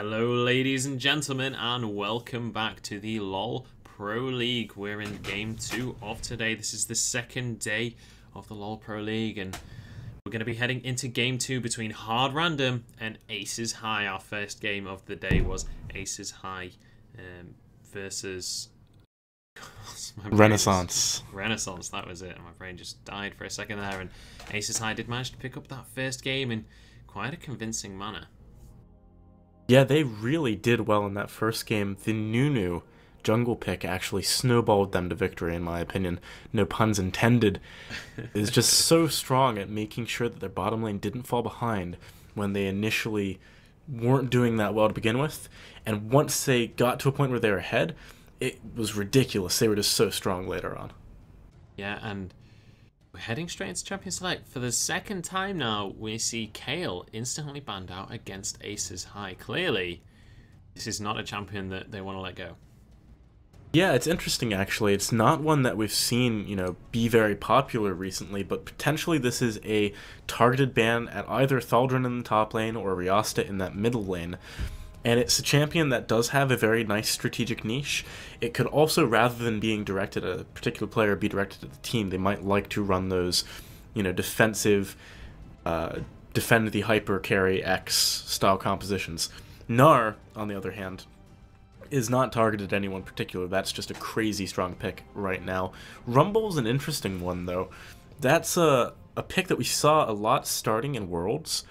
Hello ladies and gentlemen, and welcome back to the LoL Pro League. We're in game 2 of today. This is the second day of the LoL Pro League, and we're going to be heading into game 2 between Hard Random and Aces High. Our first game of the day was Aces High versus Renaissance. Renaissance, that was it. My brain just died for a second there, and Aces High did manage to pick up that first game in quite a convincing manner. Yeah, they really did well in that first game. The Nunu jungle pick actually snowballed them to victory, in my opinion. No puns intended. Is just so strong at making sure that their bottom lane didn't fall behind when they initially weren't doing that well to begin with. And once they got to a point where they were ahead, it was ridiculous. They were just so strong later on. Yeah, and we're heading straight into Champion Select. For the second time now, we see Kale instantly banned out against Aces High. Clearly, this is not a champion that they want to let go. Yeah, it's interesting actually. It's not one that we've seen, be very popular recently, but potentially this is a targeted ban at either Thaldrun in the top lane or Riosta in that middle lane. And it's a champion that does have a very nice strategic niche. It could also, rather than being directed at a particular player, be directed at the team. They might like to run those, defensive, defend the hyper carry X style compositions. Gnar, on the other hand, is not targeted at anyone particular. That's just a crazy strong pick right now. Rumble's an interesting one, though. That's a pick that we saw a lot starting in Worlds,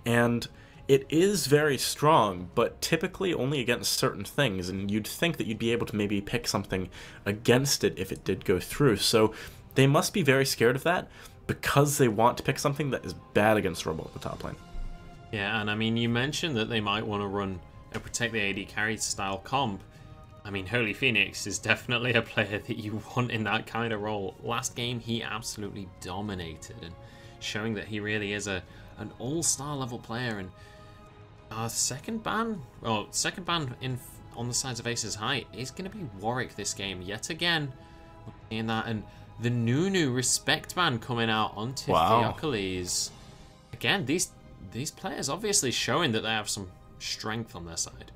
and it is very strong, but typically only against certain things, and you'd think that you'd be able to maybe pick something against it if it did go through. So they must be very scared of that because they want to pick something that is bad against Rumble at the top lane. Yeah, and I mean, you mentioned that they might want to run a protect the AD carry style comp. I mean, Holy Phoenix is definitely a player that you want in that kind of role. Last game, he absolutely dominated, and showing that he really is an all-star level player. And our second ban on the sides of Aces High is going to be Warwick this game. Yet again, we're seeing that, and the Nunu respect ban coming out onto Theocles. Again, these players obviously showing that they have some strength on their side.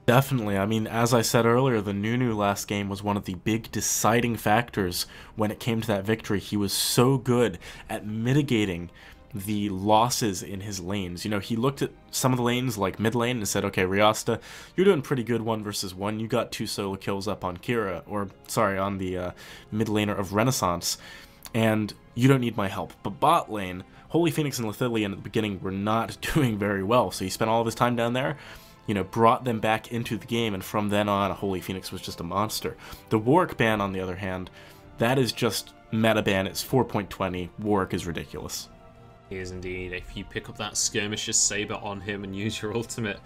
Definitely. I mean, as I said earlier, the Nunu last game was one of the big deciding factors when it came to that victory. He was so good at mitigating the losses in his lanes. He looked at some of the lanes like mid lane and said, okay, Riosta, you're doing pretty good 1 versus 1. You got 2 solo kills up on on the mid laner of Renaissance, and you don't need my help. But bot lane, Holy Phoenix and Lithilian at the beginning were not doing very well, so he spent all of his time down there, brought them back into the game, and from then on, Holy Phoenix was just a monster. The Warwick ban, on the other hand, that is just meta ban. It's 4.20. Warwick is ridiculous. He is indeed. If you pick up that Skirmisher's Saber on him and use your ultimate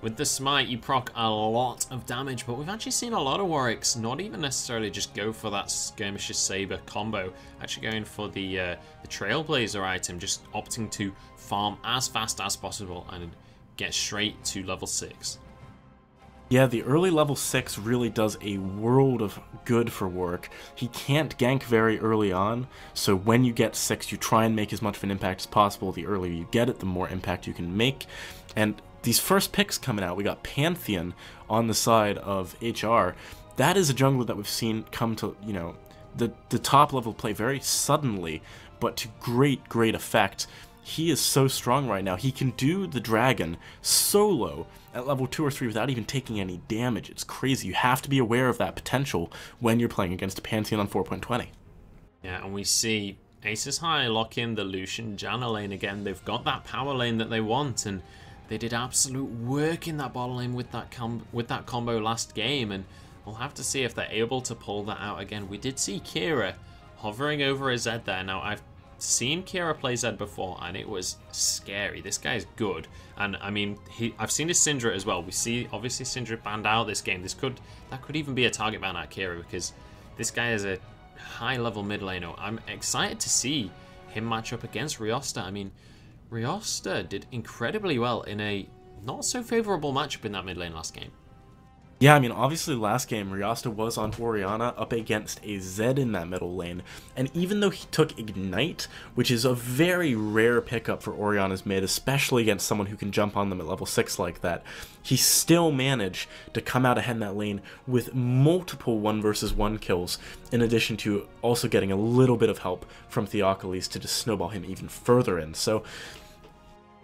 with the Smite, you proc a lot of damage, but we've actually seen a lot of Warwicks not even necessarily just go for that Skirmisher's Saber combo, actually going for the Trailblazer item, just opting to farm as fast as possible and get straight to level 6. Yeah, the early level 6 really does a world of good for Warwick. He can't gank very early on, so when you get 6, you try and make as much of an impact as possible. The earlier you get it, the more impact you can make. And these first picks coming out, we got Pantheon on the side of HR. That is a jungler that we've seen come to, the top level play very suddenly, but to great, great effect. He is so strong right now. He can do the dragon solo at level 2 or 3 without even taking any damage. It's crazy. You have to be aware of that potential when you're playing against a Pantheon on 4.20. Yeah, and we see Aces High lock in the Lucian Janna lane again. They've got that power lane that they want, and they did absolute work in that bottom lane with that combo last game, and we'll have to see if they're able to pull that out again. We did see Kira hovering over a Zed there. Now, I've seen Kira play Zed before, and it was scary. This guy's good, and I mean, I've seen his Syndra as well. We see obviously Syndra banned out this game. That could even be a target ban at Kira, because this guy is a high-level mid laner. I'm excited to see him match up against Riosta. I mean, Riosta did incredibly well in a not so favorable matchup in that mid lane last game. Yeah, I mean, obviously last game, Riasta was on Orianna up against a Zed in that middle lane, and even though he took Ignite, which is a very rare pickup for Orianna's mid, especially against someone who can jump on them at level 6 like that, he still managed to come out ahead in that lane with multiple 1 versus 1 kills, in addition to also getting a little bit of help from Theocles to just snowball him even further in. So,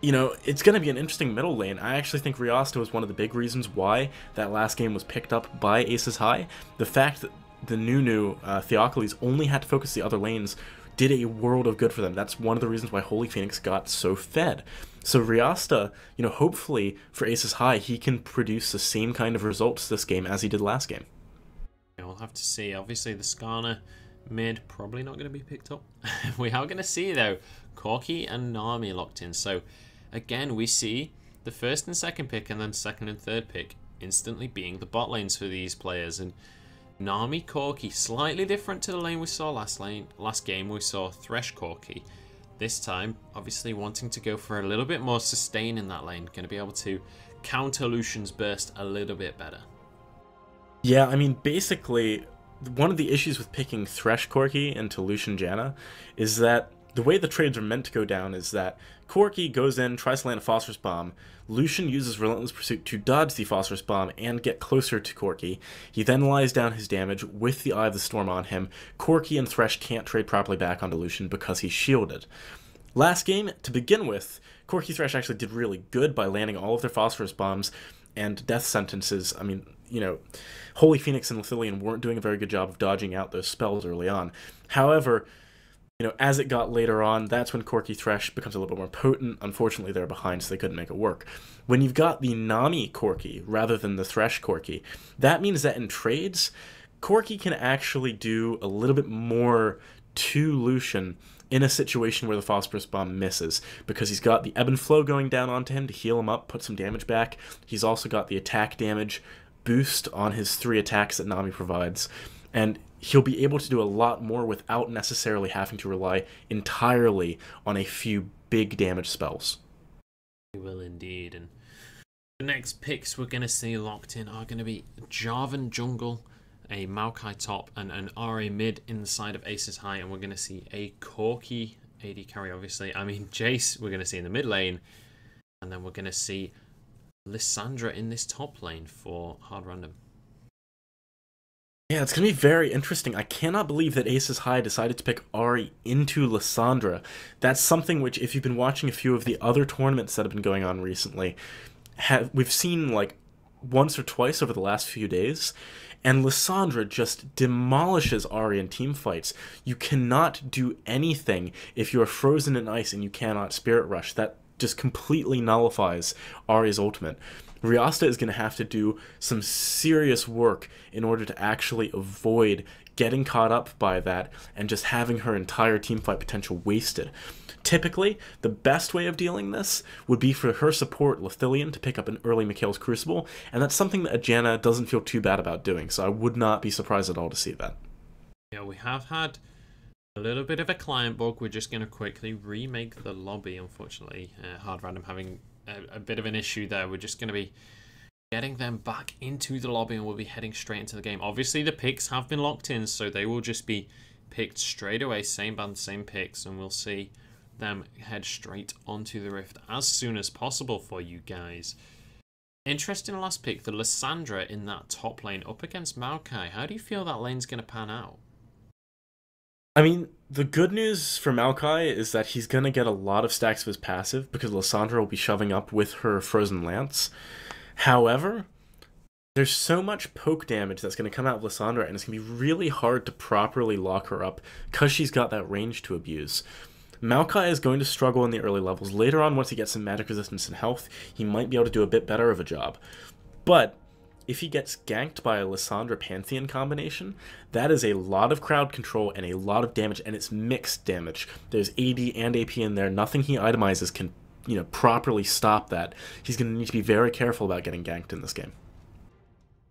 you know, it's going to be an interesting middle lane. I actually think Riasta was one of the big reasons why that last game was picked up by Aces High. The fact that the new Theocles only had to focus the other lanes did a world of good for them. That's one of the reasons why Holy Phoenix got so fed. So Riasta, you know, hopefully for Aces High, he can produce the same kind of results this game as he did last game. Yeah, we'll have to see. Obviously, the Skarner mid probably not going to be picked up. We are going to see, though, Corki and Nami locked in. So again, we see the first and second pick and then second and third pick instantly being the bot lanes for these players. And Nami Corki, slightly different to the lane we saw last game. We saw Thresh Corki. This time, obviously wanting to go for a little bit more sustain in that lane. Going to be able to counter Lucian's burst a little bit better. Yeah, I mean, basically, one of the issues with picking Thresh Corki into Lucian Janna is that the way the trades are meant to go down is that Corki goes in, tries to land a Phosphorus Bomb. Lucian uses Relentless Pursuit to dodge the Phosphorus Bomb and get closer to Corki. He then lies down his damage with the Eye of the Storm on him. Corki and Thresh can't trade properly back onto Lucian because he's shielded. Last game, to begin with, Corki Thresh actually did really good by landing all of their Phosphorus Bombs and death sentences. I mean, you know, Holy Phoenix and Lithilian weren't doing a very good job of dodging out those spells early on. However, you know, as it got later on, that's when Corki Thresh becomes a little bit more potent. Unfortunately, they're behind, so they couldn't make it work. When you've got the Nami Corki rather than the Thresh Corki, that means that in trades, Corki can actually do a little bit more to Lucian in a situation where the Phosphorus Bomb misses, because he's got the Ebb and Flow going down onto him to heal him up, put some damage back. He's also got the attack damage boost on his 3 attacks that Nami provides, and he'll be able to do a lot more without necessarily having to rely entirely on a few big damage spells. He will indeed. And the next picks we're going to see locked in are going to be Jarvan Jungle, a Maokai top, and an RA mid in the side of Aces High, and we're going to see a Corki AD carry, obviously. I mean, Jace we're going to see in the mid lane, and then we're going to see Lissandra in this top lane for Hard Random. Yeah, it's going to be very interesting. I cannot believe that Aces High decided to pick Ahri into Lissandra. That's something which, if you've been watching a few of the other tournaments that have been going on recently, we've seen like once or twice over the last few days, and Lissandra just demolishes Ahri in team fights. You cannot do anything if you are frozen in ice and you cannot Spirit Rush. That just completely nullifies Ahri's ultimate. Riasta is going to have to do some serious work in order to actually avoid getting caught up by that and just having her entire teamfight potential wasted. Typically, the best way of dealing this would be for her support, Lithilian, to pick up an early Mikhail's Crucible, and that's something that Ajana doesn't feel too bad about doing, so I would not be surprised at all to see that. Yeah, we have had a little bit of a client bug. We're just going to quickly remake the lobby, unfortunately. Hard Random having a bit of an issue there. We're just going to be getting them back into the lobby and we'll be heading straight into the game. Obviously, the picks have been locked in, so they will just be picked straight away. Same band, same picks, and we'll see them head straight onto the Rift as soon as possible for you guys. Interesting last pick, the Lissandra in that top lane up against Maokai. How do you feel that lane's going to pan out? I mean, the good news for Maokai is that he's going to get a lot of stacks of his passive because Lissandra will be shoving up with her Frozen Lance. However, there's so much poke damage that's going to come out of Lissandra, and it's going to be really hard to properly lock her up because she's got that range to abuse. Maokai is going to struggle in the early levels. Later on, once he gets some magic resistance and health, he might be able to do a bit better of a job. But if he gets ganked by a Lissandra Pantheon combination, that is a lot of crowd control and a lot of damage, and it's mixed damage. There's AD and AP in there. Nothing he itemizes can, you know, properly stop that. He's going to need to be very careful about getting ganked in this game.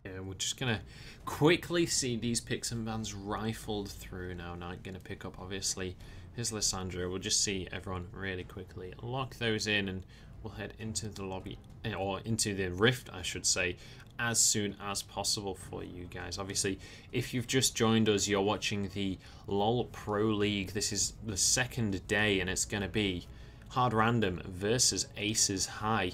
Yeah, we're just going to quickly see these picks and bans rifled through now. Knight going to pick up, obviously, his Lissandra. We'll just see everyone really quickly lock those in, and we'll head into the lobby, or into the Rift, I should say. as soon as possible for you guys. Obviously, if you've just joined us, you're watching the LoL Pro League. This is the second day, and it's going to be Hard Random versus Aces High.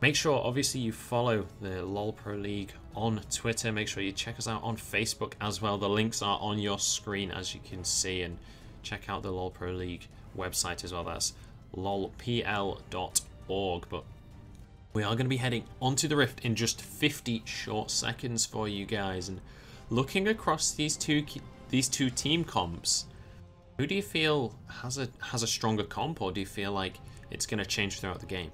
Make sure, obviously, you follow the LoL Pro League on Twitter. Make sure you check us out on Facebook as well. The links are on your screen, as you can see, and check out the LoL Pro League website as well. That's lolpl.org. But we are going to be heading onto the Rift in just 50 short seconds for you guys. And looking across these two team comps, who do you feel has a stronger comp, or do you feel like it's going to change throughout the game?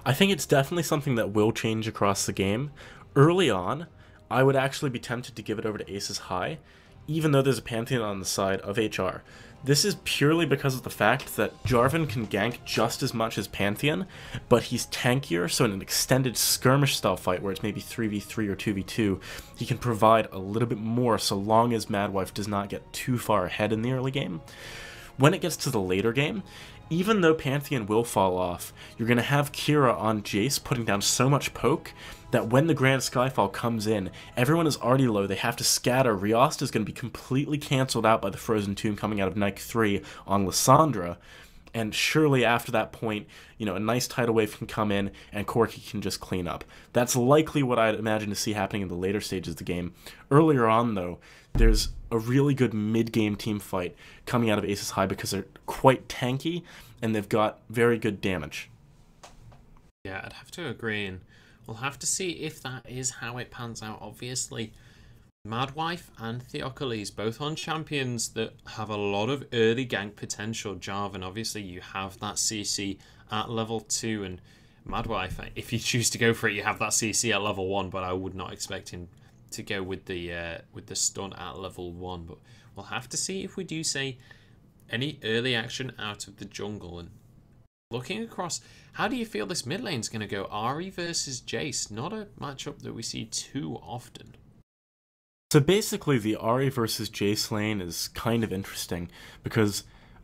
I think it's definitely something that will change across the game. Early on, I would actually be tempted to give it over to Aces High, even though there's a Pantheon on the side of HR. This is purely because of the fact that Jarvan can gank just as much as Pantheon, but he's tankier, so in an extended skirmish style fight where it's maybe 3v3 or 2v2, he can provide a little bit more so long as Madwife does not get too far ahead in the early game. When it gets to the later game, even though Pantheon will fall off, you're going to have Kira on Jace putting down so much poke that when the Grand Skyfall comes in, everyone is already low, they have to scatter. Riosta is going to be completely cancelled out by the Frozen Tomb coming out of Nike 3 on Lissandra, and surely after that point, you know, a nice tidal wave can come in and Corki can just clean up. That's likely what I'd imagine to see happening in the later stages of the game. Earlier on, though, there's a really good mid-game team fight coming out of Aces High because they're quite tanky and they've got very good damage. Yeah, I'd have to agree, and we'll have to see if that is how it pans out. Obviously, Madwife and Theocles, both on champions that have a lot of early gank potential. Jarvan, obviously, you have that CC at level 2, and Madwife, if you choose to go for it, you have that CC at level 1, but I would not expect him to go with the stun at level 1. But we'll have to see if we do see any early action out of the jungle. And looking across, how do you feel this mid lane is going to go? Ahri versus Jace, not a matchup that we see too often. So basically, the Ahri versus Jace lane is kind of interesting because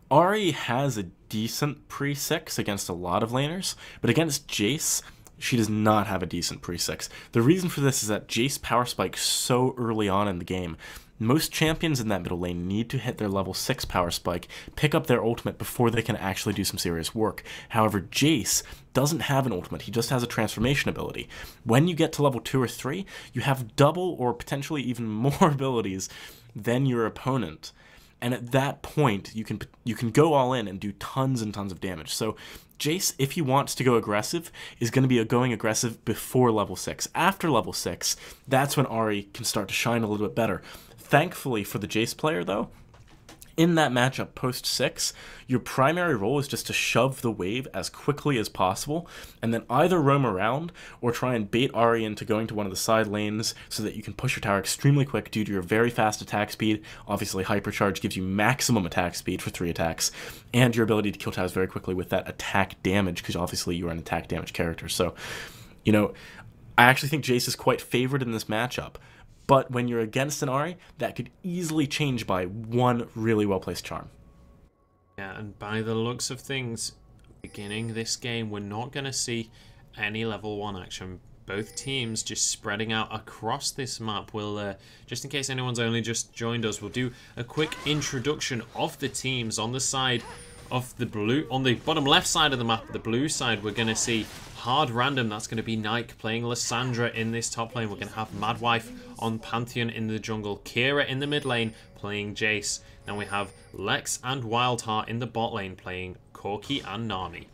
Ahri has a decent pre-6 against a lot of laners, but against Jace, she does not have a decent pre-6. The reason for this is that Jace power spikes so early on in the game. Most champions in that middle lane need to hit their level 6 power spike, pick up their ultimate before they can actually do some serious work. However, Jace doesn't have an ultimate, he just has a transformation ability. When you get to level 2 or 3, you have double or potentially even more abilities than your opponent. And at that point, you can go all in and do tons and tons of damage. So Jace, if he wants to go aggressive, is going to be going aggressive before level 6. After level 6, that's when Ahri can start to shine a little bit better. Thankfully for the Jace player, though, in that matchup post 6, your primary role is just to shove the wave as quickly as possible, and then either roam around or try and bait Ahri into going to one of the side lanes so that you can push your tower extremely quick due to your very fast attack speed. Obviously, Hypercharge gives you maximum attack speed for 3 attacks, and your ability to kill towers very quickly with that attack damage, because obviously you are an attack damage character. So, you know, I actually think Jace is quite favored in this matchup. But when you're against an Ahri, that could easily change by one really well-placed charm. Yeah, and by the looks of things, beginning this game, we're not going to see any level 1 action. Both teams just spreading out across this map. We'll, just in case anyone's only just joined us, we'll do a quick introduction of the teams. On the side of the blue, on the bottom left side of the map, the blue side, we're going to see Hard Random. That's going to be Nike playing Lissandra in this top lane. We're going to have Madwife on Pantheon in the jungle, Kira in the mid lane playing Jace. Then we have Lex and Wildheart in the bot lane playing Corki and Nami.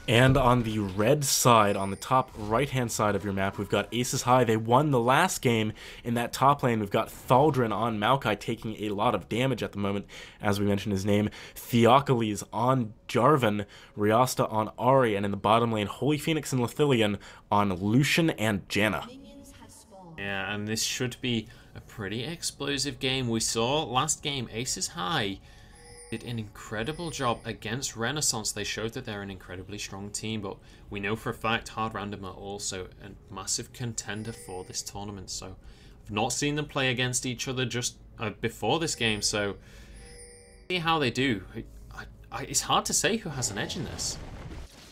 And on the red side, on the top right-hand side of your map, we've got Aces High. They won the last game in that top lane. We've got Thaldrin on Maokai taking a lot of damage at the moment, as we mentioned his name. Theocles on Jarvan, Riosta on Ahri, and in the bottom lane, Holy Phoenix and Lithilian on Lucian and Janna. Yeah, and this should be a pretty explosive game. We saw last game, Aces High did an incredible job against Renaissance. They showed that they're an incredibly strong team, but we know for a fact Hard Random are also a massive contender for this tournament. So I've not seen them play against each other just before this game, so see how they do. It's hard to say who has an edge in this.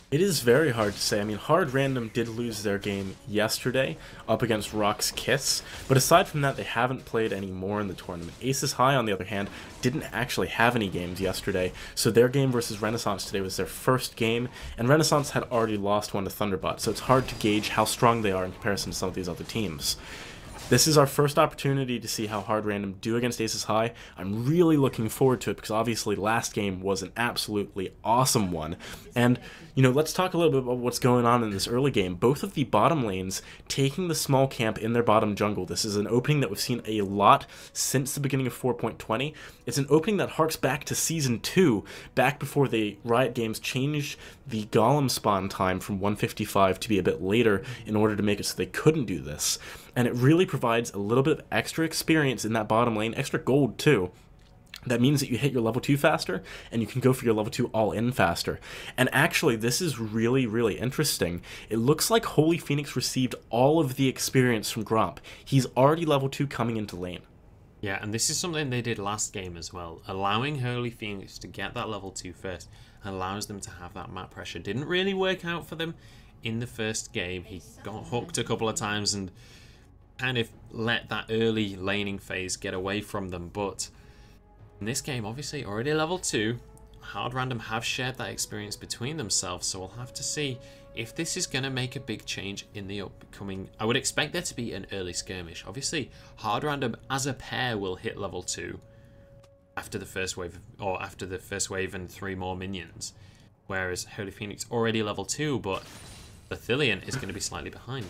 It is very hard to say. I mean, Hard Random did lose their game yesterday up against Rock's Kiss, but aside from that, they haven't played any more in the tournament. Aces High, on the other hand, didn't actually have any games yesterday, so their game versus Renaissance today was their first game, and Renaissance had already lost one to Thunderbot, so it's hard to gauge how strong they are in comparison to some of these other teams. This is our first opportunity to see how Hard Random do against Aces High. I'm really looking forward to it because obviously last game was an absolutely awesome one. And, let's talk a little bit about what's going on in this early game. Both of the bottom lanes taking the small camp in their bottom jungle. This is an opening that we've seen a lot since the beginning of 4.20. It's an opening that harks back to Season 2, back before the Riot Games changed the Golem spawn time from 155 to be a bit later in order to make it so they couldn't do this. And it really provides a little bit of extra experience in that bottom lane, extra gold too. That means that you hit your level 2 faster, and you can go for your level 2 all-in faster. And actually, this is really, really interesting. It looks like Holy Phoenix received all of the experience from Gromp. He's already level 2 coming into lane. Yeah, and this is something they did last game as well. Allowing Holy Phoenix to get that level 2 first allows them to have that map pressure. Didn't really work out for them in the first game. He got hooked a couple of times and kind of let that early laning phase get away from them, but in this game, obviously, already level 2, Hard Random have shared that experience between themselves, so we'll have to see if this is going to make a big change in the upcoming... I would expect there to be an early skirmish. Obviously, Hard Random as a pair will hit level 2 after the first wave, or after the first wave and 3 more minions, whereas Holy Phoenix already level 2, but Lithilian is going to be slightly behind.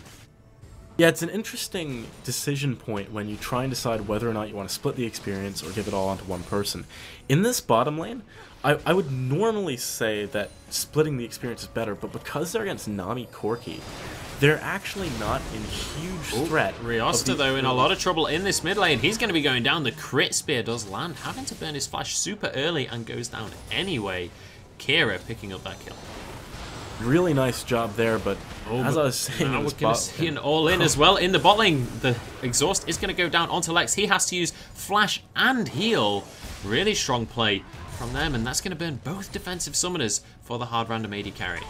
Yeah, it's an interesting decision point when you try and decide whether or not you want to split the experience or give it all onto one person. In this bottom lane, I would normally say that splitting the experience is better, but because they're against Nami Corki, they're actually not in huge threat. Riosta, though, in a lot of trouble in this mid lane. He's going to be going down. The crit spear does land, having to burn his flash super early and goes down anyway. Kira picking up that kill. Really nice job there, but as I was saying, now we're going to see an all-in as well in the bot lane. The exhaust is going to go down onto Lex. He has to use flash and heal. Really strong play from them, and that's going to burn both defensive summoners for the Hard Random AD carry.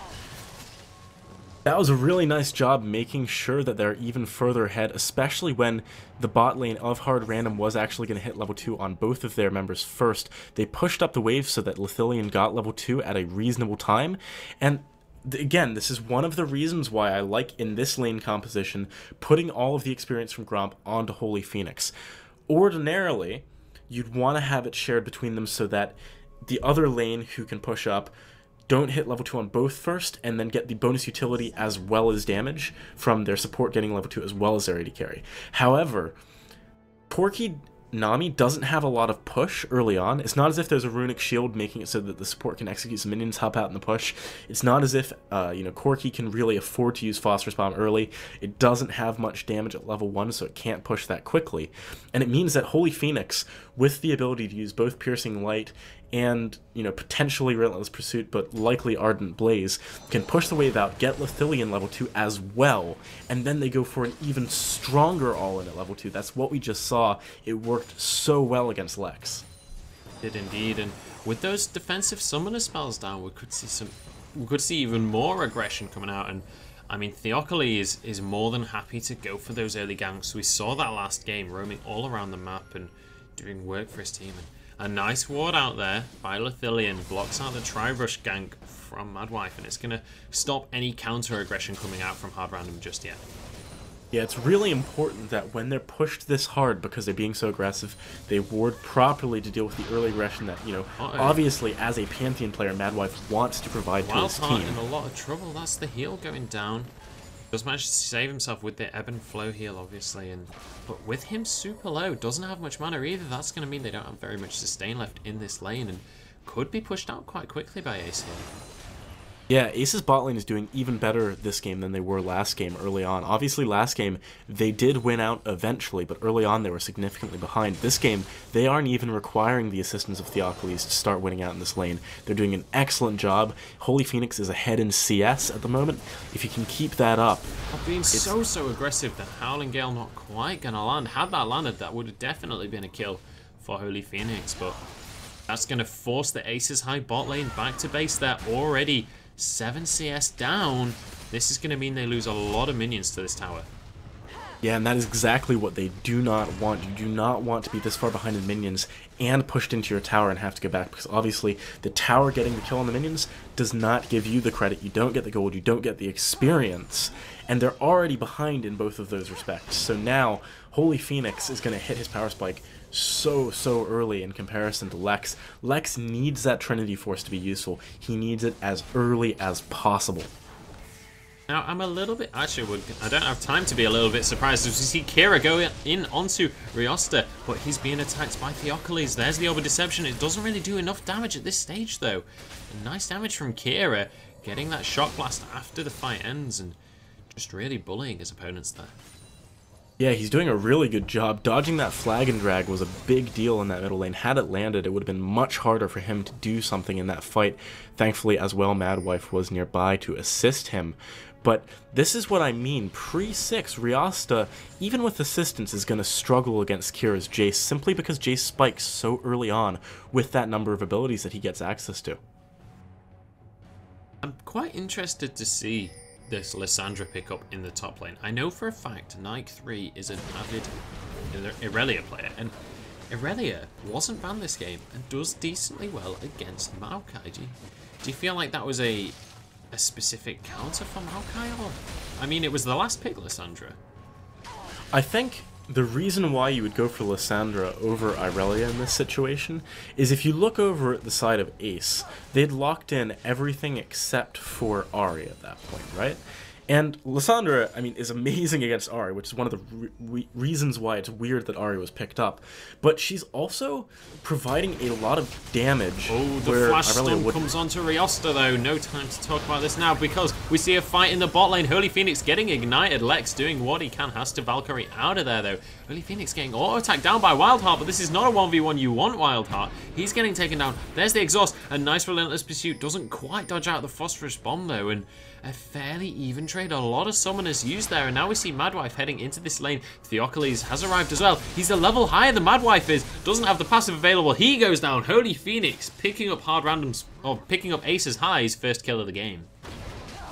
That was a really nice job making sure that they're even further ahead, especially when the bot lane of Hard Random was actually going to hit level 2 on both of their members first. They pushed up the wave so that Lithilian got level 2 at a reasonable time, and again, this is one of the reasons why I like, in this lane composition, putting all of the experience from Gromp onto Holy Phoenix. Ordinarily, you'd want to have it shared between them so that the other lane who can push up don't hit level 2 on both first, and then get the bonus utility as well as damage from their support getting level 2 as well as their AD carry. However, Corki Nami doesn't have a lot of push early on. It's not as if there's a runic shield making it so that the support can execute some minions, help out in the push. It's not as if, Corki can really afford to use Phosphorus Bomb early. It doesn't have much damage at level 1, so it can't push that quickly. And it means that Holy Phoenix, with the ability to use both Piercing Light and, potentially Relentless Pursuit, but likely Ardent Blaze, can push the wave out, get Lithilian level 2 as well, and then they go for an even stronger all-in at level 2. That's what we just saw. It worked so well against Lex. It did indeed, and with those defensive summoner spells down, we could see even more aggression coming out, and I mean, Theocles is more than happy to go for those early ganks. We saw that last game, roaming all around the map and doing work for his team. And a nice ward out there by Lithilian blocks out the Tri-Brush gank from Madwife, and it's going to stop any counter-aggression coming out from Hard Random just yet. Yeah, it's really important that when they're pushed this hard because they're being so aggressive, they ward properly to deal with the early aggression that, obviously as a Pantheon player, Madwife wants to provide to his team. In a lot of trouble. That's the heal going down. Does manage to save himself with the ebb and flow heal, obviously, but with him super low, doesn't have much mana either. That's going to mean they don't have very much sustain left in this lane, and could be pushed out quite quickly by Ace here. Yeah, Ace's bot lane is doing even better this game than they were last game early on. Obviously, last game, they did win out eventually, but early on they were significantly behind. This game, they aren't even requiring the assistance of Theocles to start winning out in this lane. They're doing an excellent job. Holy Phoenix is ahead in CS at the moment. If you can keep that up... Being so aggressive that Howling Gale not quite going to land. Had that landed, that would have definitely been a kill for Holy Phoenix, but that's going to force the Aces High bot lane back to base. They're already 7 CS down. This is going to mean they lose a lot of minions to this tower. Yeah, and that is exactly what they do not want. You do not want to be this far behind in minions and pushed into your tower and have to go back, because obviously the tower getting the kill on the minions does not give you the credit. You don't get the gold, you don't get the experience, and they're already behind in both of those respects. So now, Holy Phoenix is going to hit his power spike so early in comparison to Lex. Lex needs that Trinity Force to be useful. He needs it as early as possible. Now, I'm a little bit... Actually, I don't have time to be a little bit surprised as we see Kira go in onto Riosta, but he's being attacked by Theocles. There's the Over Deception. It doesn't really do enough damage at this stage, though. Nice damage from Kira, getting that Shock Blast after the fight ends and just really bullying his opponents there. Yeah, he's doing a really good job. Dodging that flag and drag was a big deal in that middle lane. Had it landed, it would have been much harder for him to do something in that fight. Thankfully, as well, Madwife was nearby to assist him. But this is what I mean. Pre-6, Riosta, even with assistance, is going to struggle against Kira's Jace simply because Jace spikes so early on with that number of abilities that he gets access to. I'm quite interested to see this Lissandra pickup in the top lane. I know for a fact Nike 3 is an avid Irelia player, and Irelia wasn't banned this game and does decently well against Maokai. Do you feel like that was a specific counter for Maokai? Or, I mean, it was the last pick, Lissandra. I think the reason why you would go for Lissandra over Irelia in this situation is if you look over at the side of Ace, they'd locked in everything except for Ahri at that point, right? And Lissandra, I mean, is amazing against Ahri, which is one of the reasons why it's weird that Ahri was picked up. But she's also providing a lot of damage. Oh, the flash stun comes onto Riosta, though. No time to talk about this now, because we see a fight in the bot lane. Holy Phoenix getting ignited. Lex doing what he can. Has to Valkyrie out of there, though. Holy Phoenix getting auto-attacked down by Wildheart, but this is not a 1v1 you want, Wildheart. He's getting taken down. There's the exhaust. A nice Relentless Pursuit. Doesn't quite dodge out the Phosphorus Bomb, though, and a fairly even trade. A lot of summoners used there, and now we see Madwife heading into this lane. Theocles has arrived as well. He's a level higher than Madwife is. Doesn't have the passive available. He goes down. Holy Phoenix picking up hard randoms, or picking up Ace's High's first kill of the game.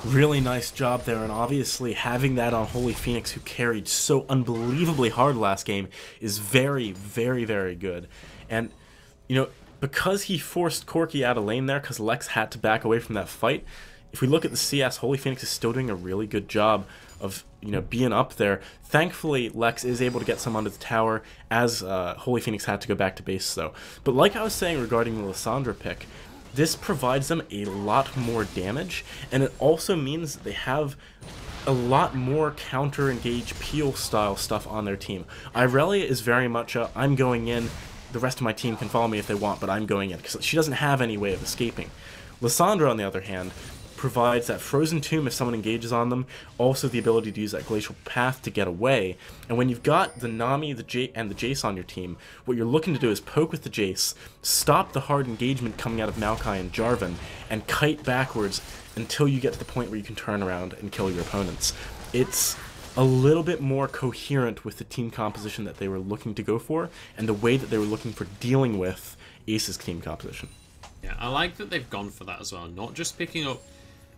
Really nice job there, and obviously having that on Holy Phoenix, who carried so unbelievably hard last game, is very good. And, you know, because he forced Corki out of lane there, because Lex had to back away from that fight, if we look at the CS, Holy Phoenix is still doing a really good job of, you know, being up there. Thankfully, Lex is able to get some onto the tower, as Holy Phoenix had to go back to base, though. But like I was saying regarding the Lissandra pick, this provides them a lot more damage, and it also means that they have a lot more counter-engage Peel-style stuff on their team. Irelia is very much a, I'm going in, the rest of my team can follow me if they want, but I'm going in, because she doesn't have any way of escaping. Lissandra, on the other hand, provides that Frozen Tomb if someone engages on them, also the ability to use that Glacial Path to get away. And when you've got the Nami and the Jace on your team, what you're looking to do is poke with the Jace, stop the hard engagement coming out of Maokai and Jarvan, and kite backwards until you get to the point where you can turn around and kill your opponents. It's a little bit more coherent with the team composition that they were looking to go for, and the way that they were looking for dealing with Ace's team composition. Yeah, I like that they've gone for that as well, not just picking up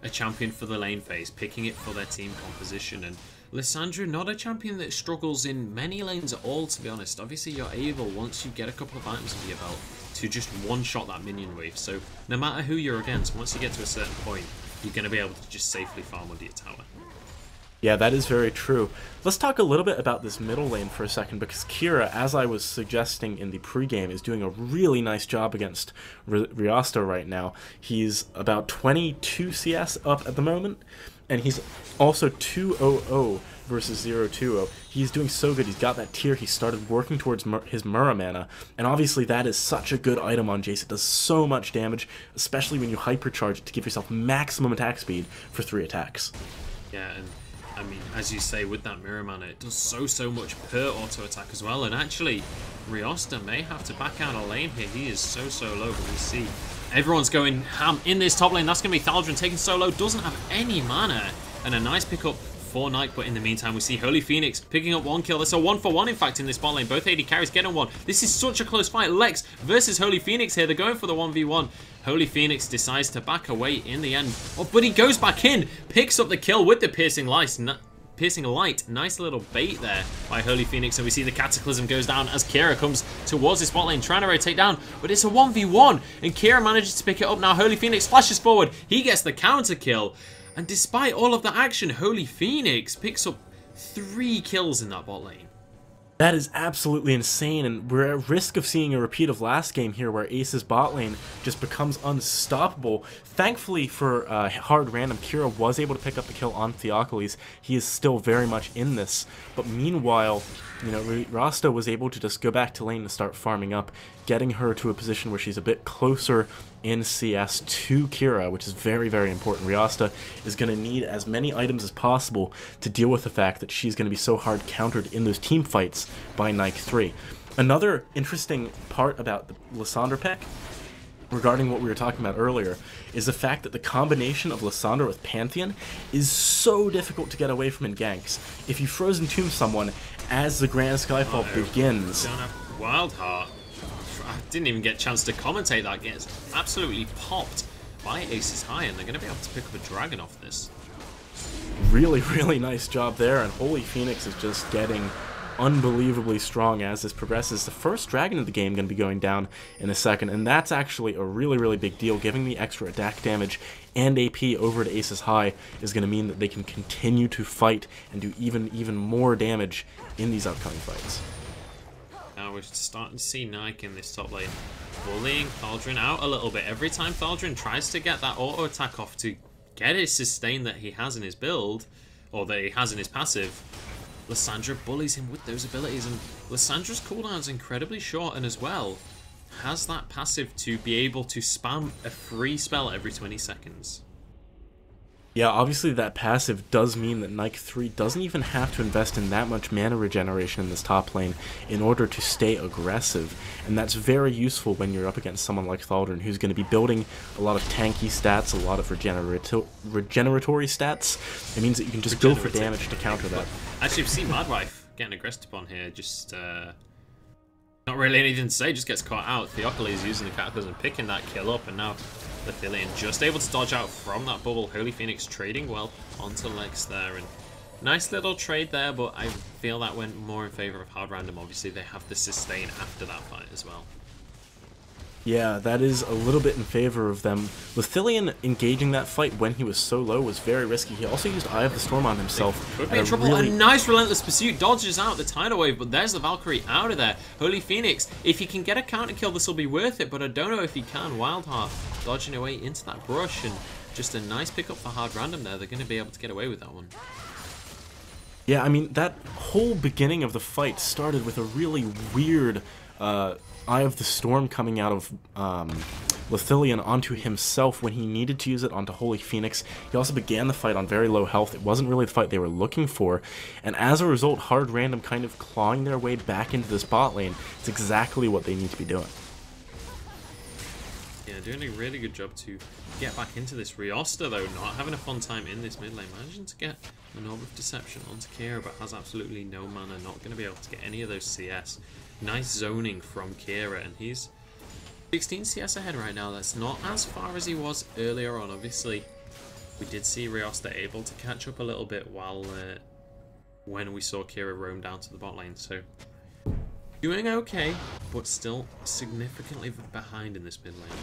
a champion for the lane phase, picking it for their team composition. And Lissandra, not a champion that struggles in many lanes at all, to be honest. Obviously, you're able, once you get a couple of items under your belt, to just one-shot that minion wave. So no matter who you're against, once you get to a certain point, you're going to be able to just safely farm under your tower. Yeah, that is very true. Let's talk a little bit about this middle lane for a second, because Kira, as I was suggesting in the pregame, is doing a really nice job against Riosta right now. He's about 22 CS up at the moment, and he's also 2-0-0 versus 0-2-0. He's doing so good. He's got that tier. He started working towards his Mura mana, and obviously that is such a good item on Jace. It does so much damage, especially when you hypercharge it to give yourself maximum attack speed for 3 attacks. Yeah, and I mean, as you say, with that mirror mana, it does so much per auto attack as well. And actually, Riosta may have to back out a lane here. He is so low, but we see everyone's going ham in this top lane. That's going to be Thaldron taking solo, doesn't have any mana, and a nice pickup for Nike. But in the meantime, we see Holy Phoenix picking up 1 kill. That's a 1-for-1, in fact, in this bot lane. Both AD carries getting 1. This is such a close fight. Lex versus Holy Phoenix here. They're going for the 1v1. Holy Phoenix decides to back away in the end. Oh, but he goes back in, picks up the kill with the piercing light. Nice little bait there by Holy Phoenix, and we see the Cataclysm goes down as Kira comes towards his bot lane, trying to rotate down, but it's a 1v1, and Kira manages to pick it up. Now Holy Phoenix flashes forward, he gets the counter kill, and despite all of the action, Holy Phoenix picks up 3 kills in that bot lane. That is absolutely insane, and we're at risk of seeing a repeat of last game here where Ace's bot lane just becomes unstoppable. Thankfully for Hard Random, Kira was able to pick up the kill on Theocles. He is still very much in this, but meanwhile, you know, Rasta was able to just go back to lane and start farming up, getting her to a position where she's a bit closer in CS to Kira, which is very, very important. Rasta is going to need as many items as possible to deal with the fact that she's going to be so hard countered in those team fights by Nike 3. Another interesting part about the Lissandra pick, regarding what we were talking about earlier, is the fact that the combination of Lissandra with Pantheon is so difficult to get away from in ganks. If you Frozen Tomb someone as the Grand Skyfall begins... Wild Heart. I didn't even get a chance to commentate that. Gets absolutely popped by Aces High, and they're going to be able to pick up a dragon off this. Really, really nice job there, and Holy Phoenix is just getting unbelievably strong as this progresses. The first dragon of the game going to be going down in a second, and that's actually a really, really big deal. Giving the extra attack damage and AP over to Aces High is going to mean that they can continue to fight and do even more damage in these upcoming fights. Now we're starting to see Nike in this top lane bullying Thaldrin out a little bit. Every time Thaldrin tries to get that auto attack off to get his sustain that he has in his build, or that he has in his passive, Lissandra bullies him with those abilities, and Lissandra's cooldown is incredibly short, and as well has that passive to be able to spam a free spell every 20 seconds. Yeah, obviously that passive does mean that Nike 3 doesn't even have to invest in that much mana regeneration in this top lane in order to stay aggressive, and that's very useful when you're up against someone like Thaldrin, who's going to be building a lot of tanky stats, a lot of regeneratory stats. It means that you can just go for damage to counter that. Actually, we've seen Madwife getting aggressed upon here, just not really anything to say, just gets caught out. Theocles using the Cataclysm, picking that kill up, and now Lithilian just able to dodge out from that bubble. Holy Phoenix trading well onto Lex there, and nice little trade there, but I feel that went more in favor of Hard Random. Obviously they have the sustain after that fight as well. Yeah, that is a little bit in favor of them. Lithilian engaging that fight when he was so low was very risky. He also used Eye of the Storm on himself. Could be in trouble. A nice relentless pursuit, dodges out the tidal wave, but there's the Valkyrie out of there. Holy Phoenix, if he can get a counter kill, this will be worth it, but I don't know if he can. Wildheart dodging away into that brush, and just a nice pickup for Hard Random there. They're going to be able to get away with that one. Yeah, I mean, that whole beginning of the fight started with a really weird Eye of the Storm coming out of Lithilian onto himself when he needed to use it onto Holy Phoenix. He also began the fight on very low health. It wasn't really the fight they were looking for, and as a result, Hard Random kind of clawing their way back into this bot lane. It's exactly what they need to be doing. Yeah, doing a really good job to get back into this. Riosta, though, not having a fun time in this mid lane. Managing to get an Orb of Deception onto Kira, but has absolutely no mana. Not going to be able to get any of those CS. Nice zoning from Kira, and he's 16 CS ahead right now. That's not as far as he was earlier on. Obviously, we did see Riosta able to catch up a little bit while when we saw Kira roam down to the bot lane. So doing okay, but still significantly behind in this mid lane.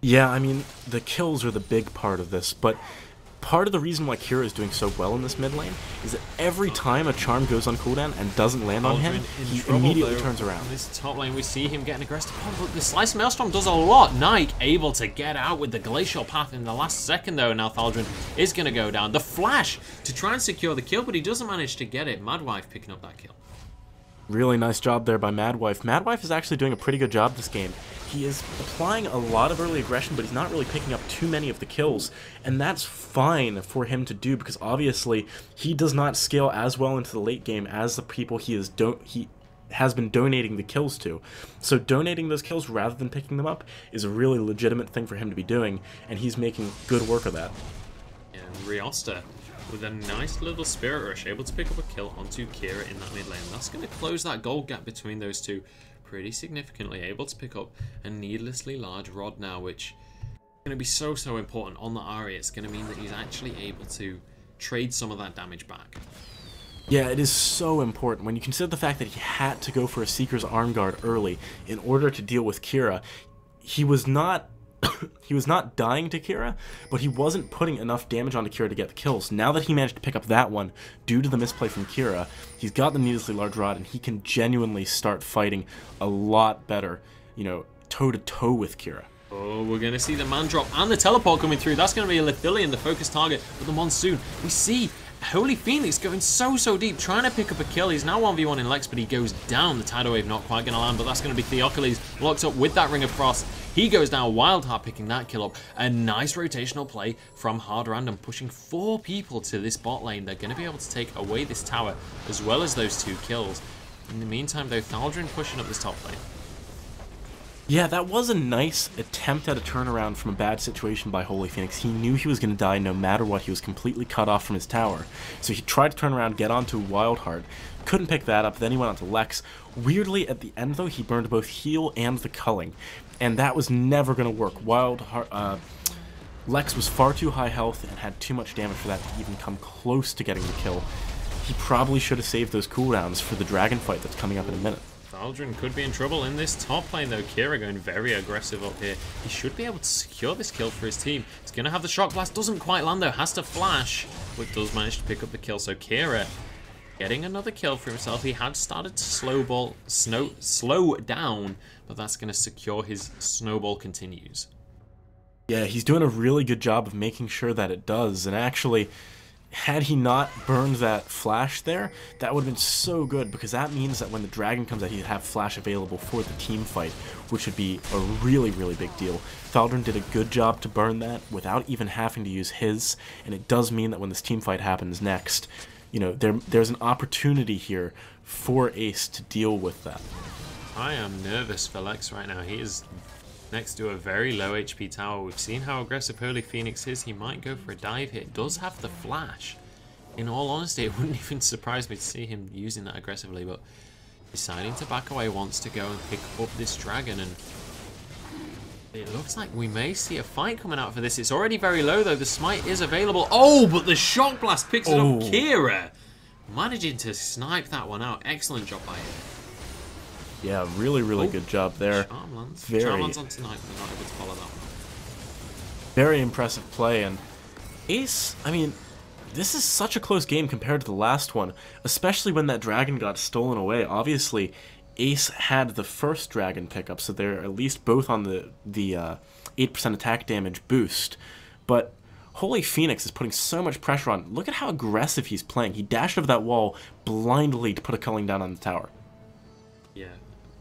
Yeah, I mean, the kills are the big part of this, but part of the reason why Kira is doing so well in this mid lane is that every time a charm goes on cooldown and doesn't land on him, he immediately turns around. In this top lane, we see him getting aggressive. Oh, but the Slice Maelstrom does a lot. Nike able to get out with the Glacial Path in the last second, though. Now Thaldrin is going to go down. The Flash to try and secure the kill, but he doesn't manage to get it. Madwife picking up that kill. Really nice job there by Madwife. Madwife is actually doing a pretty good job this game. He is applying a lot of early aggression, but he's not really picking up too many of the kills, and that's fine for him to do because obviously he does not scale as well into the late game as the people he has been donating the kills to. So donating those kills rather than picking them up is a really legitimate thing for him to be doing, and he's making good work of that. Yeah, Riosta with a nice little Spirit Rush, able to pick up a kill onto Kira in that mid lane. That's going to close that gold gap between those two pretty significantly, able to pick up a needlessly large rod now, which is going to be so important on the Ahri. It's going to mean that he's actually able to trade some of that damage back. Yeah, it is so important. When you consider the fact that he had to go for a Seeker's Arm Guard early in order to deal with Kira, he was not he was not dying to Kira, but he wasn't putting enough damage onto Kira to get the kills. Now that he managed to pick up that one due to the misplay from Kira, he's got the needlessly large rod, and he can genuinely start fighting a lot better, you know, toe-to-toe with Kira. Oh, we're going to see the man drop and the teleport coming through. That's going to be a Lithilian, the focus target with the Monsoon. We see Holy Phoenix going so deep, trying to pick up a kill. He's now 1v1 in Lex, but he goes down. The Tidal Wave not quite going to land, but that's going to be Theocles locked up with that Ring of Frost. He goes down, Wildheart picking that kill up. A nice rotational play from Hard Random, pushing 4 people to this bot lane. They're going to be able to take away this tower, as well as those 2 kills. In the meantime, though, Thaldrin pushing up this top lane. Yeah, that was a nice attempt at a turnaround from a bad situation by Holy Phoenix. He knew he was going to die no matter what. He was completely cut off from his tower. So he tried to turn around, get onto Wildheart. Couldn't pick that up, then he went onto Lex. Weirdly, at the end though, he burned both heal and the culling. And that was never going to work. Lex was far too high health and had too much damage for that to even come close to getting the kill. He probably should have saved those cooldowns for the dragon fight that's coming up in a minute. Thaldrin could be in trouble in this top lane though. Kira going very aggressive up here. He should be able to secure this kill for his team. He's going to have the Shock Blast. Doesn't quite land though. Has to flash, but does manage to pick up the kill. So Kira getting another kill for himself. He had started to slow down, but that's going to secure his snowball continues. Yeah, he's doing a really good job of making sure that it does. And actually, had he not burned that flash there, that would have been so good, because that means that when the dragon comes out, he'd have flash available for the team fight, which would be a really big deal. Thaldrin did a good job to burn that without even having to use his, and it does mean that when this team fight happens next, you know, there's an opportunity here for Ace to deal with that. I am nervous for Lex right now. He is next to a very low HP tower. We've seen how aggressive Holy Phoenix is. He might go for a dive here. Does have the flash. In all honesty, it wouldn't even surprise me to see him using that aggressively, but deciding to back away, wants to go and pick up this dragon, and it looks like we may see a fight coming out for this. It's already very low though. The smite is available. Oh, but the Shock Blast picks it up. Kira managing to snipe that one out. Excellent job by him. Yeah, really good job there. Charmlands on tonight, but not able to follow that one. Very impressive play, and Ace, I mean, this is such a close game compared to the last one, especially when that dragon got stolen away. Obviously, Ace had the first dragon pickup, so they're at least both on the 8% attack damage boost, but Holy Phoenix is putting so much pressure on. Look at how aggressive he's playing. He dashed over that wall blindly to put a culling down on the tower. Yeah.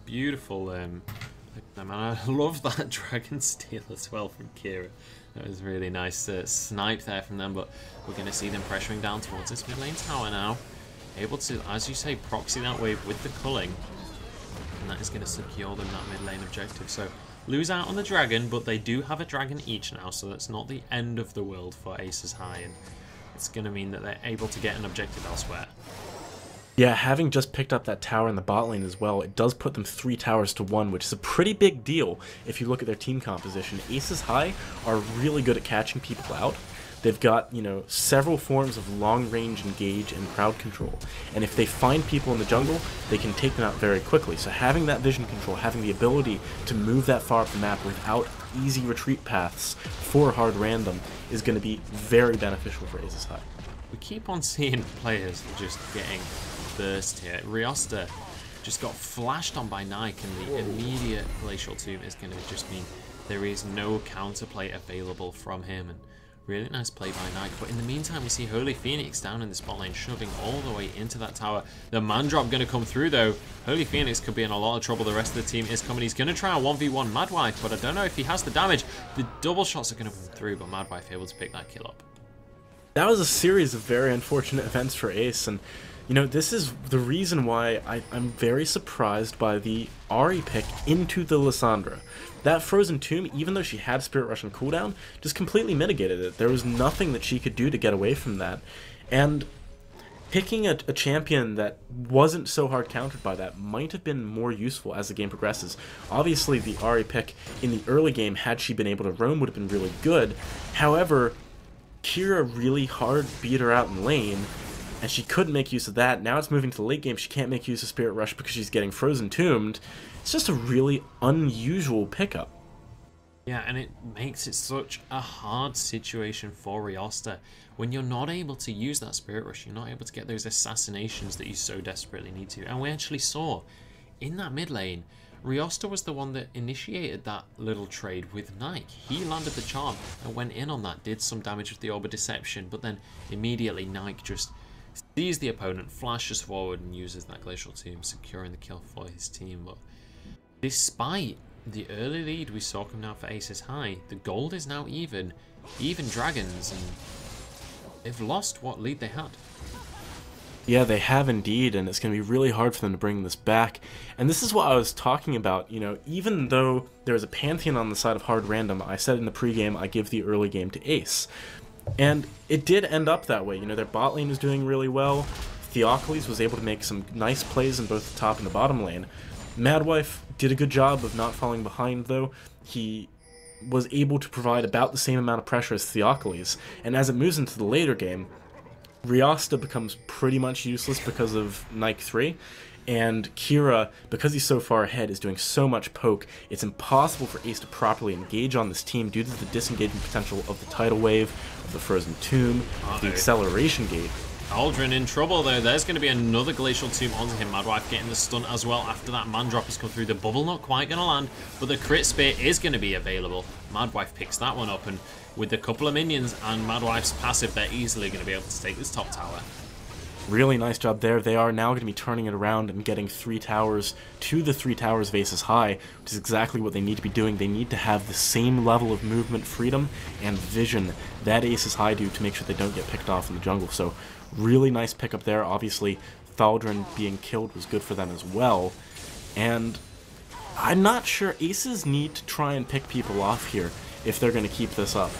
Beautiful. I love that dragon steal as well from Kira. That was really nice snipe there from them, but we're going to see them pressuring down towards this mid lane tower now. Able to, as you say, proxy that wave with the culling, and that is going to secure them that mid lane objective. So lose out on the dragon, but they do have a dragon each now, so that's not the end of the world for Aces High, and it's going to mean that they're able to get an objective elsewhere. Yeah, having just picked up that tower in the bot lane as well, it does put them 3 towers to 1, which is a pretty big deal if you look at their team composition. Aces High are really good at catching people out. They've got, you know, several forms of long-range engage and crowd control, and if they find people in the jungle, they can take them out very quickly. So having that vision control, having the ability to move that far up the map without easy retreat paths for Hard Random is going to be very beneficial for Aces High. We keep on seeing players just getting burst here. Riosta just got flashed on by Nike, and the immediate Glacial Tomb is going to just mean there is no counterplay available from him, and really nice play by Nike. But in the meantime, we see Holy Phoenix down in the spot lane, shoving all the way into that tower. The man drop going to come through though. Holy Phoenix could be in a lot of trouble. The rest of the team is coming. He's going to try a 1v1 Madwife, but I don't know if he has the damage. The double shots are going to come through, but Madwife able to pick that kill up. That was a series of very unfortunate events for Ace, and you know, this is the reason why I'm very surprised by the Ahri pick into the Lissandra. That Frozen Tomb, even though she had Spirit Rush and cooldown, just completely mitigated it. There was nothing that she could do to get away from that. And picking a champion that wasn't so hard countered by that might have been more useful as the game progresses. Obviously, the Ahri pick in the early game, had she been able to roam, would have been really good. However, Kira really hard beat her out in lane, and she couldn't make use of that. Now it's moving to the late game, she can't make use of Spirit Rush because she's getting Frozen Tombed. It's just a really unusual pickup. Yeah, and it makes it such a hard situation for Riosta. When you're not able to use that Spirit Rush, you're not able to get those assassinations that you so desperately need to. And we actually saw, in that mid lane, Riosta was the one that initiated that little trade with Nike. He landed the charm and went in on that, did some damage with the Orb of Deception, but then immediately Nike just sees the opponent, flashes forward and uses that Glacial Tomb, securing the kill for his team. But despite the early lead we saw come down for Aces High, the gold is now even Dragons, and they've lost what lead they had. Yeah, they have indeed, and it's going to be really hard for them to bring this back. And this is what I was talking about, you know, even though there was a Pantheon on the side of Hard Random, I said in the pregame I give the early game to Ace. And it did end up that way, you know, their bot lane was doing really well, Theocles was able to make some nice plays in both the top and the bottom lane. Madwife did a good job of not falling behind, though. He was able to provide about the same amount of pressure as Theocles, and as it moves into the later game, Riosta becomes pretty much useless because of Nike 3, and Kira, because he's so far ahead, is doing so much poke, it's impossible for Ace to properly engage on this team due to the disengagement potential of the Tidal Wave, of the Frozen Tomb, the Acceleration Gate. Aldrin in trouble though. There's going to be another Glacial Tomb onto him. Madwife getting the stun as well after that man drop has come through. The bubble not quite going to land, but the crit spear is going to be available. Madwife picks that one up, and with a couple of minions and Madwife's passive, they're easily going to be able to take this top tower. Really nice job there. They are now going to be turning it around and getting 3 towers to the 3 towers of Aces High, which is exactly what they need to be doing. They need to have the same level of movement freedom and vision that Aces High do to make sure they don't get picked off in the jungle. So really nice pickup there. Obviously, Thaldrin being killed was good for them as well. And I'm not sure. Aces need to try and pick people off here if they're going to keep this up.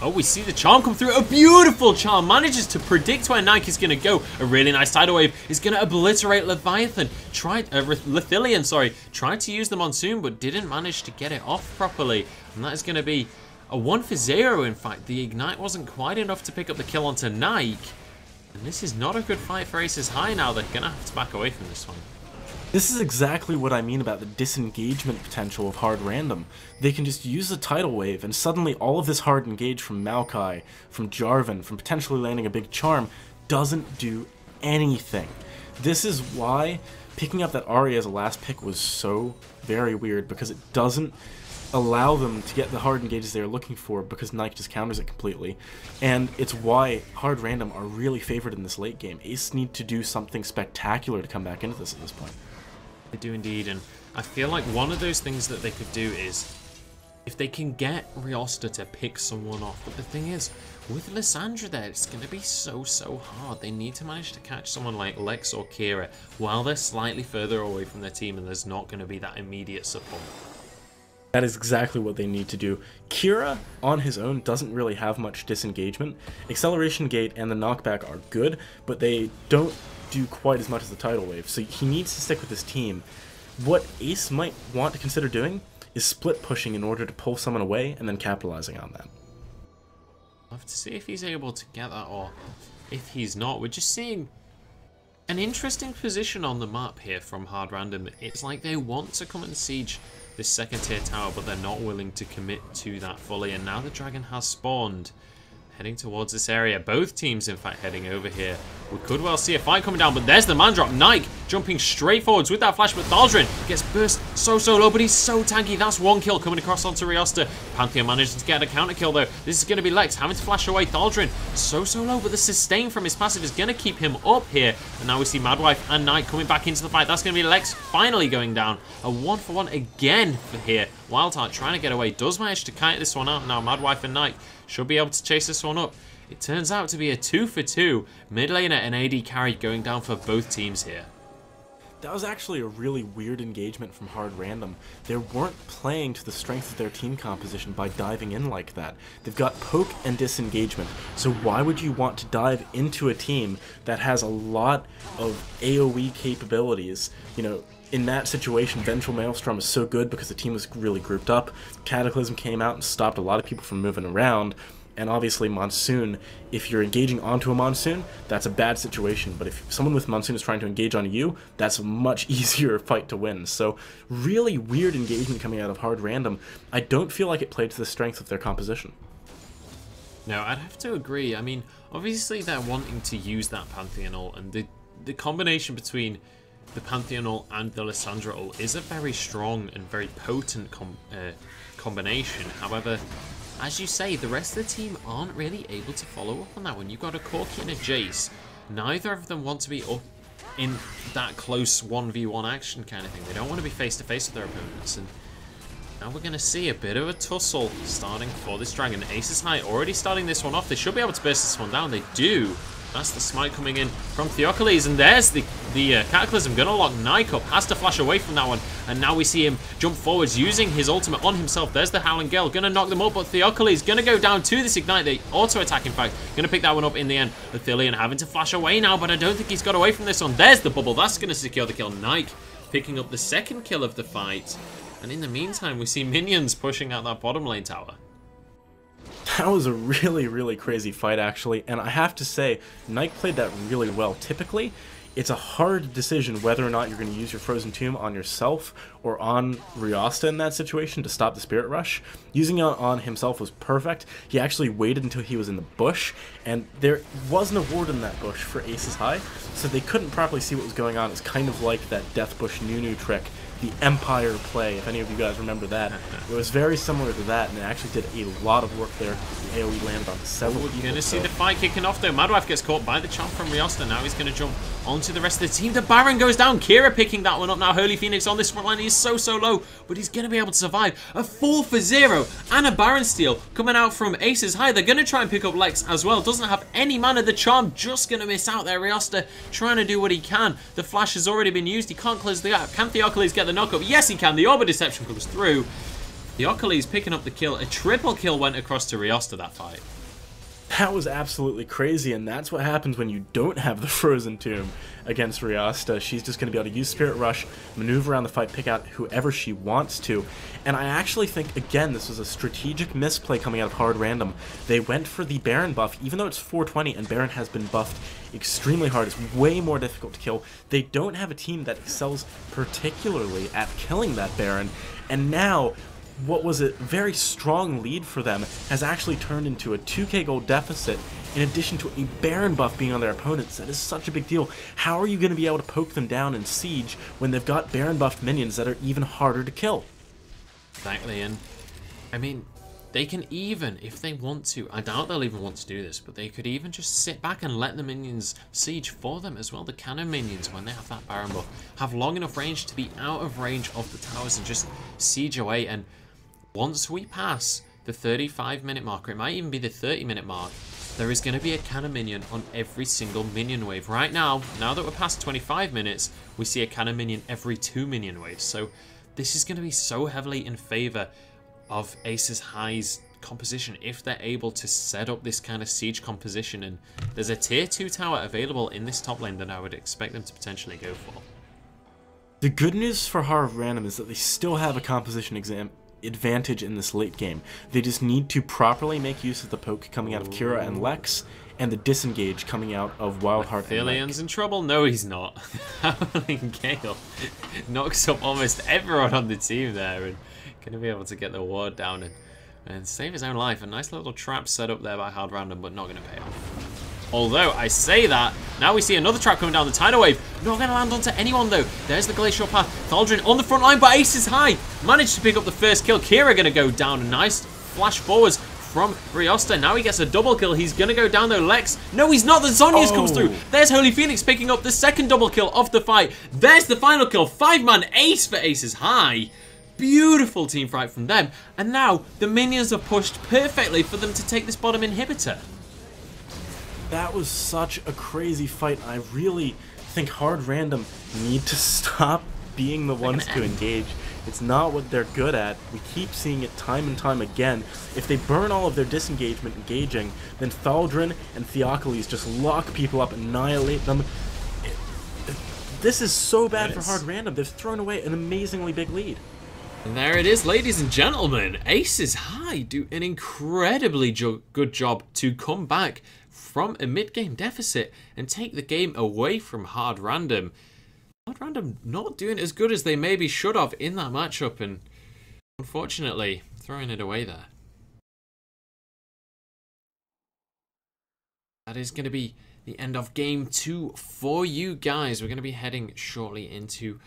Oh, we see the charm come through. A beautiful charm. Manages to predict where Nike's going to go. A really nice tidal wave is going to obliterate Leviathan. Lithilian, sorry. Tried to use the Monsoon, but didn't manage to get it off properly. And that is going to be a 1 for 0, in fact. The Ignite wasn't quite enough to pick up the kill onto Nike. And this is not a good fight for Aces High now. They're going to have to back away from this one. This is exactly what I mean about the disengagement potential of Hard Random. They can just use the Tidal Wave, and suddenly all of this hard engage from Maokai, from Jarvan, from potentially landing a big charm, doesn't do anything. This is why picking up that Ahri as a last pick was so very weird, because it doesn't allow them to get the hard engages they're looking for, because Nike just counters it completely. And it's why Hard Random are really favored in this late game. Ace need to do something spectacular to come back into this at this point. They do indeed, and I feel like one of those things that they could do is if they can get Riosta to pick someone off. But the thing is, with Lissandra there, it's going to be so hard. They need to manage to catch someone like Lex or Kira while they're slightly further away from their team and there's not going to be that immediate support. That is exactly what they need to do. Kira, on his own, doesn't really have much disengagement. Acceleration Gate and the knockback are good, but they don't do quite as much as the Tidal Wave, so he needs to stick with his team. What Ace might want to consider doing is split pushing in order to pull someone away and then capitalizing on that. I'll have to see if he's able to get that, or if he's not. We're just seeing an interesting position on the map here from Hard Random. It's like they want to come and siege this second tier tower, but they're not willing to commit to that fully, and now the dragon has spawned, heading towards this area. Both teams, in fact, heading over here. We could well see a fight coming down, but there's the man drop. Nike jumping straight forwards with that flash, but Thaldrin gets burst so low, but he's so tanky. That's 1 kill coming across onto Riosta. Pantheon manages to get a counter kill, though. This is going to be Lex having to flash away. Thaldrin so low, but the sustain from his passive is going to keep him up here. And now we see Madwife and Nike coming back into the fight. That's going to be Lex finally going down. A 1 for 1 again for here. Wildheart trying to get away. Does manage to kite this one out. Now Madwife and Nike should be able to chase this one up. It turns out to be a 2 for 2. Mid laner and AD carry going down for both teams here. That was actually a really weird engagement from Hard Random. They weren't playing to the strength of their team composition by diving in like that. They've got poke and disengagement, so why would you want to dive into a team that has a lot of AoE capabilities? You know, in that situation, Vengeful Maelstrom is so good because the team was really grouped up. Cataclysm came out and stopped a lot of people from moving around. And obviously Monsoon, if you're engaging onto a Monsoon, that's a bad situation. But if someone with Monsoon is trying to engage on you, that's a much easier fight to win. So really weird engagement coming out of Hard Random. I don't feel like it played to the strength of their composition. No, I'd have to agree. I mean, obviously they're wanting to use that Pantheon ult, and the combination between the Pantheon ult and the Lissandra ult is a very strong and very potent combination. However, as you say, the rest of the team aren't really able to follow up on that one. You've got a Corki and a Jace. Neither of them want to be up in that close 1v1 action kind of thing. They don't want to be face-to-face with their opponents. And now we're going to see a bit of a tussle starting for this Dragon. Aces High already starting this one off. They should be able to burst this one down. They do. That's the smite coming in from Theocles, and there's the Cataclysm gonna lock Nike up, has to flash away from that one, and now we see him jump forwards using his ultimate on himself. There's the Howling Gale, gonna knock them up, but Theocles gonna go down to this Ignite, the auto attack in fact, gonna pick that one up in the end. Athelion having to flash away now, but I don't think he's got away from this one. There's the bubble, that's gonna secure the kill. Nike picking up the second kill of the fight, and in the meantime we see minions pushing out that bottom lane tower. That was a really, really crazy fight, actually, and I have to say, Nike played that really well. Typically, it's a hard decision whether or not you're going to use your Frozen Tomb on yourself or on Riosta in that situation to stop the Spirit Rush. Using it on himself was perfect. He actually waited until he was in the bush, and there wasn't a ward in that bush for Aces High, so they couldn't properly see what was going on. It's kind of like that Death Bush Nunu trick, the Empire play, if any of you guys remember that. It was very similar to that, and it actually did a lot of work there. The AoE landed on several people. We're going to see the fight kicking off though. Madwife gets caught by the champ from Riosta. Now he's going to jump onto the rest of the team. The Baron goes down. Kira picking that one up now. Holy Phoenix on this front line. He's so low, but he's going to be able to survive. A 4 for 0 and a Baron steal coming out from Aces High. They're going to try and pick up Lex as well. Doesn't have any mana. The charm just going to miss out there. Riosta trying to do what he can. The flash has already been used. He can't close the gap. Can Theocles get the knockup? Yes, he can. The Orb of Deception comes through. Theocles picking up the kill. A triple kill went across to Riosta that fight. That was absolutely crazy, and that's what happens when you don't have the Frozen Tomb against Riosta. She's just going to be able to use Spirit Rush, maneuver around the fight, pick out whoever she wants to. And I actually think, again, this was a strategic misplay coming out of Hard Random. They went for the Baron buff, even though it's 420 and Baron has been buffed extremely hard. It's way more difficult to kill. They don't have a team that excels particularly at killing that Baron, and now what was a very strong lead for them has actually turned into a 2k gold deficit in addition to a Baron buff being on their opponents. That is such a big deal. How are you going to be able to poke them down in Siege when they've got Baron buffed minions that are even harder to kill? Exactly, and I mean, they can even, if they want to, I doubt they'll even want to do this, but they could even just sit back and let the minions siege for them as well. The cannon minions, when they have that Baron buff, have long enough range to be out of range of the towers and just siege away. And once we pass the 35-minute mark, or it might even be the 30-minute mark, there is going to be a cannon minion on every single minion wave. Right now that we're past 25 minutes, we see a cannon minion every 2 minion waves. So this is going to be so heavily in favor of Aces High's composition if they're able to set up this kind of siege composition. And there's a tier 2 tower available in this top lane that I would expect them to potentially go for. The good news for Hard Random is that they still have a composition advantage in this late game. They just need to properly make use of the poke coming out of Kira and Lex, and the disengage coming out of Wildheart and Athelian's in trouble? No, he's not. Howling Gale knocks up almost everyone on the team there, and gonna be able to get the ward down and save his own life. A nice little trap set up there by Hard Random, but not gonna pay off. Although, I say that, now we see another trap coming down the Tidal Wave. Not going to land onto anyone, though. There's the Glacial Path. Thaldrin on the front line, but Aces High managed to pick up the first kill. Kira going to go down. A nice flash forwards from Riosta. Now he gets a double kill. He's going to go down, though. Lex. No, he's not. The Zhonya's comes through. There's Holy Phoenix picking up the second double kill of the fight. There's the final kill. 5-man ace for Aces High. Beautiful team fight from them. And now the minions are pushed perfectly for them to take this bottom inhibitor. That was such a crazy fight. I really think Hard Random need to stop being the ones to engage. It's not what they're good at. We keep seeing it time and time again. If they burn all of their disengagement engaging, then Thaldrin and Theocles just lock people up, annihilate them. This is so bad for Hard Random. They've thrown away an amazingly big lead. And there it is, ladies and gentlemen. Aces High do an incredibly good job to come back from a mid-game deficit and take the game away from Hard Random. Hard Random not doing as good as they maybe should have in that matchup, and unfortunately throwing it away there. That is going to be the end of Game 2 for you guys. We're going to be heading shortly into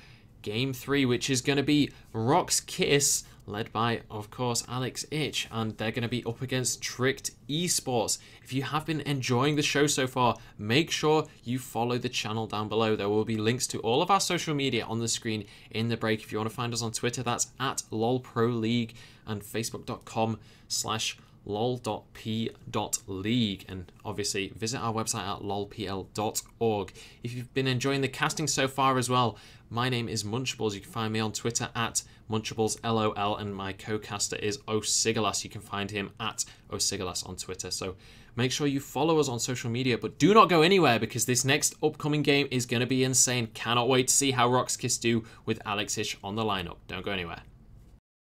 Game 3, which is going to be Rock's Kiss, led by, of course, Alex Ich, and they're going to be up against Tricked Esports. If you have been enjoying the show so far, make sure you follow the channel down below. There will be links to all of our social media on the screen in the break. If you want to find us on Twitter, that's at lolproleague, and facebook.com/lol.p.league, and obviously visit our website at lolpl.org. If you've been enjoying the casting so far as well, my name is Munchables. You can find me on Twitter at MunchableSLOL, and my co-caster is Osigalas. You can find him at Osigalas on Twitter. So make sure you follow us on social media, but do not go anywhere, because this next upcoming game is going to be insane. Cannot wait to see how Rock's Kiss do with Alex Ich on the lineup. Don't go anywhere.